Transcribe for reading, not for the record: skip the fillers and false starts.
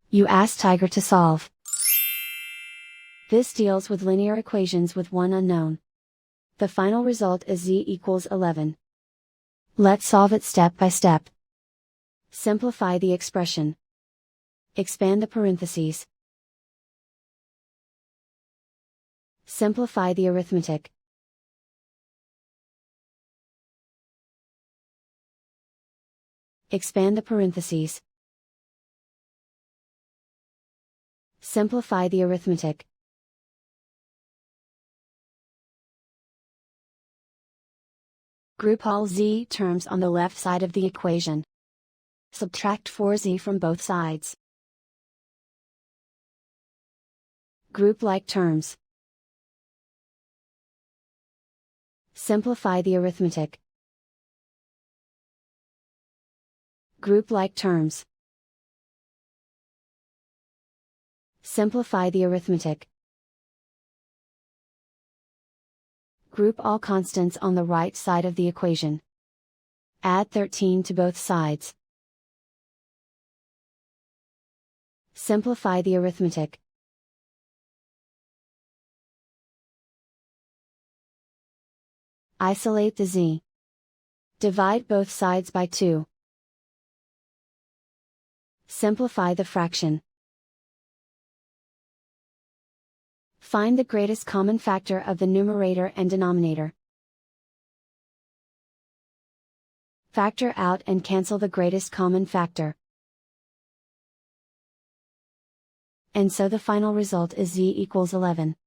You ask Tiger to solve. This deals with linear equations with one unknown. The final result is z equals 11. Let's solve it step by step. Simplify the expression. Expand the parentheses. Simplify the arithmetic. Expand the parentheses. Simplify the arithmetic. Group all z terms on the left side of the equation. Subtract 4z from both sides. Group like terms. Simplify the arithmetic. Group like terms. Simplify the arithmetic. Group all constants on the right side of the equation. Add 13 to both sides. Simplify the arithmetic. Isolate the z. Divide both sides by 2. Simplify the fraction. Find the greatest common factor of the numerator and denominator. Factor out and cancel the greatest common factor. And so the final result is z equals 11.